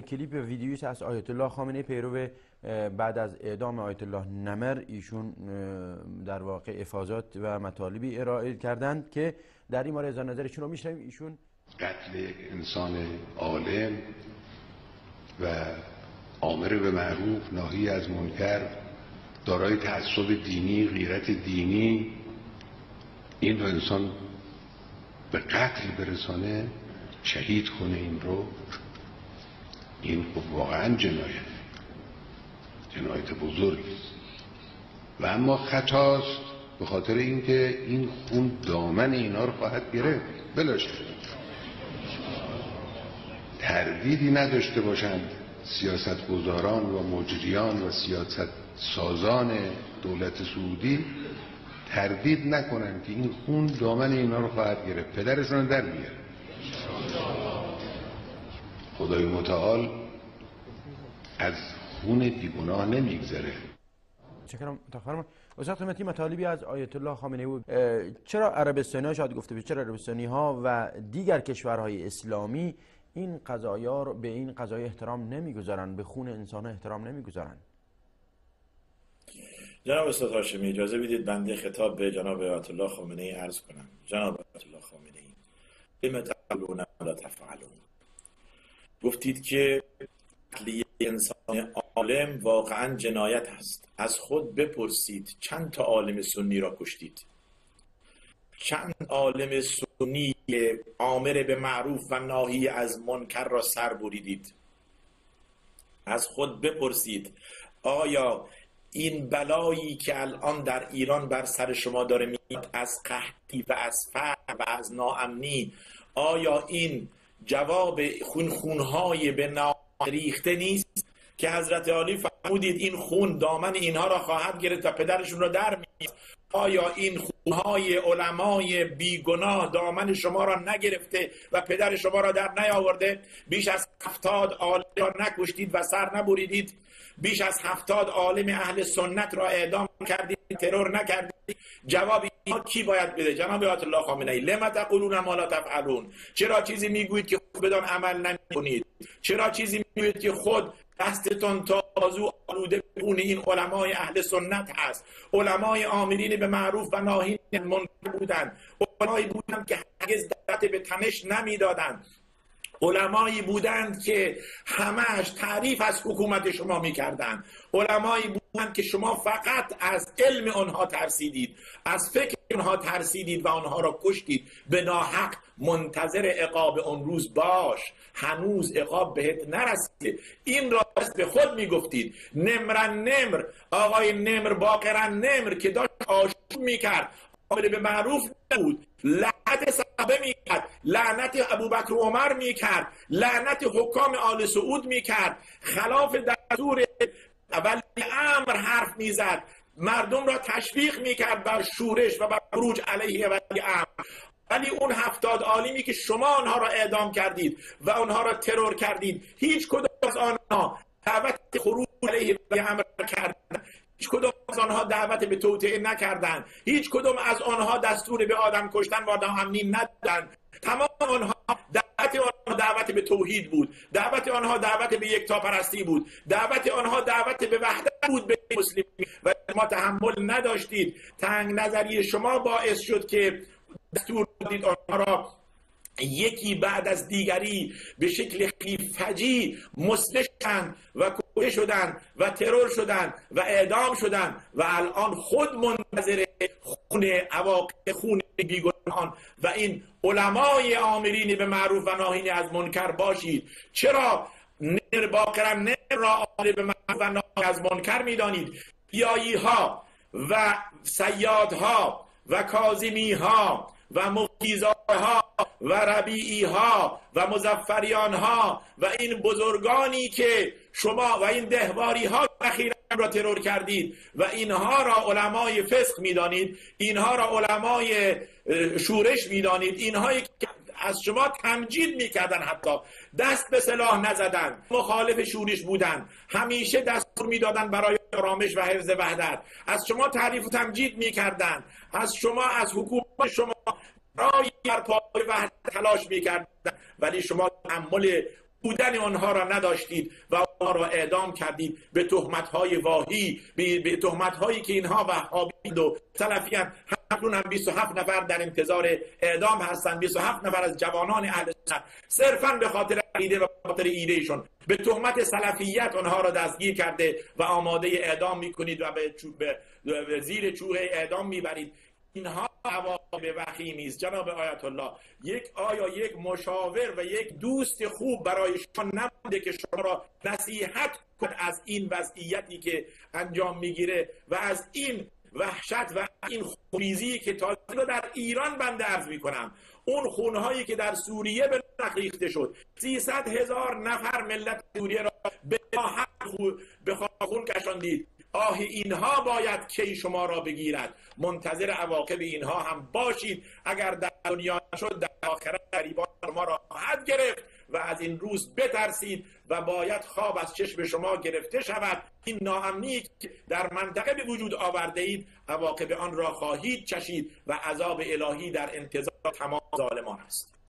کلیپ ویدیویی از آیت الله خامنه‌ای پیرو بعد از اعدام آیت الله نمر ایشون در واقع افاضات و مطالبی ارائه کردند که در این مورد اظهار نظرشون رو میشنویم. ایشون قتل یک انسان عالم و آمر به معروف ناهی از منکر، دارای تعصب دینی، غیرت دینی، این رو انسان به قتل برسانه، شهید کنه، این واقعا جنایت بزرگی است. و اما خطاست به خاطر اینکه این خون دامن اینا رو خواهد گرفت. بلاش تردیدی نداشته باشند سیاستگزاران و مجریان و سیاست سازان دولت سعودی، تردید نکنن که این خون دامن اینا رو خواهد گرفت، پدرشون در میاره. خدای متعال از خون بیگناه نمیگذره. چکرم متخرم. استاد قیمتی، مطالبی از آیت الله خامنه‌ای بود. چرا عربستانی ها شاید گفته بشه، چرا عربستانی ها و دیگر کشورهای اسلامی این قضایا رو به این قضایا احترام نمیگذارن، به خون انسان ها احترام نمیگذارن؟ جناب استاد هاشمی، اجازه بدید بنده خطاب به جناب آیت الله خامنه‌ای عرض کنم. جناب آیت الله خامنه‌ای، لم تقولون ما لا تفعلون. گفتید که قتل انسان عالم واقعا جنایت است. از خود بپرسید چند تا عالم سنی را کشتید؟ چند عالم سنی آمر به معروف و ناهی از منکر را سر بریدید؟ از خود بپرسید آیا این بلایی که الان در ایران بر سر شما داره میاد، از قحطی و از فقر و از ناامنی، آیا این جواب خونهای به نام ریخته نیست که حضرت علی فرمودید این خون دامن اینها را خواهد گرفت و پدرشون را در می‌آورد؟ آیا این خونهای علمای بیگناه دامن شما را نگرفته و پدر شما را در نیاورده؟ بیش از 70 عالم را نکشتید و سر نبریدید؟ بیش از 70 عالم اهل سنت را اعدام کردید، ترور نکردید؟ جواب اینها کی باید بده؟ جناب آیت الله خامنه‌ای، لم تقولون ما لا تفعلون. چرا چیزی میگویید که خود بدان عمل نمی‌کنید؟ چرا چیزی میگویید که خود دستتون تا بازو آلوده بخون این علمای اهل سنت هست؟ علمای آمرین به معروف و ناهی عن منکر بودند، علمایی بودند که هرگز دعوت به تنش نمیدادند، علمایی بودند که همش تعریف از حکومت شما میکردند، علمایی بودند که شما فقط از علم آنها ترسیدید، از فکر آنها ترسیدید و آنها را کشتید. به ناحق منتظر عقاب اون روز باش، هنوز عقاب بهت نرسیده. این را به خود میگفتید. نمرن نمر، آقای نمر باقرن نمر که داشت آشوب میکرد، آمر به معروف نبود، لعنت صحابه میکرد، لعنت ابوبکر و عمر میکرد، لعنت حکام آل سعود میکرد، خلاف دستور ولی امر حرف میزد، مردم را تشویق میکرد بر شورش و بر خروج علیه ولی امر. ولی اون 70 عالمی که شما آنها را اعدام کردید و آنها را ترور کردید، هیچ کدام از آنها دعوت خروج علیه ولی امر کردند، هیچ کدام از آنها دعوت به توطئه نکردند، هیچ کدام از آنها دستور به آدم کشتن و ناامنی ندادند. تمام آنها دعوت به توحید بود، دعوت آنها دعوت به یکتاپرستی بود، دعوت آنها دعوت به وحدت بود به مسلمین و ما تحمل نداشتید. تنگ نظری شما باعث شد که دستور دادید آنها را یکی بعد از دیگری به شکل فجیع مسلح شدند و کشته شدند و ترور شدند و اعدام شدند و الان خود منتظر عواقب خون بیگناهان و این علمای آمرین به معروف و ناهی از منکر باشید. چرا نمر باقرن نمر را آمر به معروف و ناهی از منکر میدانید؟ بیایی ها و صیادها و کاظمی ها و مفتیزادها و ربیعی ها و مظفریان ها و این بزرگانی که شما و این دهواری ها اخیراً را ترور کردید و اینها را علمای فسق میدانید، اینها را علمای شورش میدانید، اینهایی که از شما تمجید میکردن، حتی دست به سلاح نزدن، مخالف شورش بودن، همیشه دستور میدادن برای آرامش و حفظ وحدت، از شما تعریف و تمجید میکردن، از شما از حکومت شما برای برپای وحدت تلاش میکردن، ولی شما تحمل بودن آنها را نداشتید و آنها را اعدام کردید به تهمت‌های واهی، به تهمت‌هایی که اینها وهابی‌اند و سلفی‌اند. همکنون هم 27 نفر در انتظار اعدام هستند، 27 نفر از جوانان اهل سنت، صرفاً به خاطر عقیده و به خاطر ایدهشون به تهمت سلفیت آنها را دستگیر کرده و آماده اعدام می‌کنید و به زیر چوب اعدام می‌برید. اینها عواقب وخیمی است. جناب آیت الله، یک مشاور و یک دوست خوب برای شما نمونده که شما را نصیحت کند از این وضعیتی که انجام میگیره و از این وحشت و این خونریزی که تازه در ایران بنده عرض میکنم، اون خونهایی که در سوریه به نخ ریخته شد، 300,000 نفر ملت سوریه را به خون کشاندید. آه اینها باید کی شما را بگیرد. منتظر عواقب اینها هم باشید. اگر در دنیا شد در آخرت گریبان شما را خواهد گرفت و از این روز بترسید و باید خواب از چشم شما گرفته شود. این ناامنی که در منطقه به وجود آورده اید عواقب آن را خواهید چشید و عذاب الهی در انتظار تمام ظالمان است.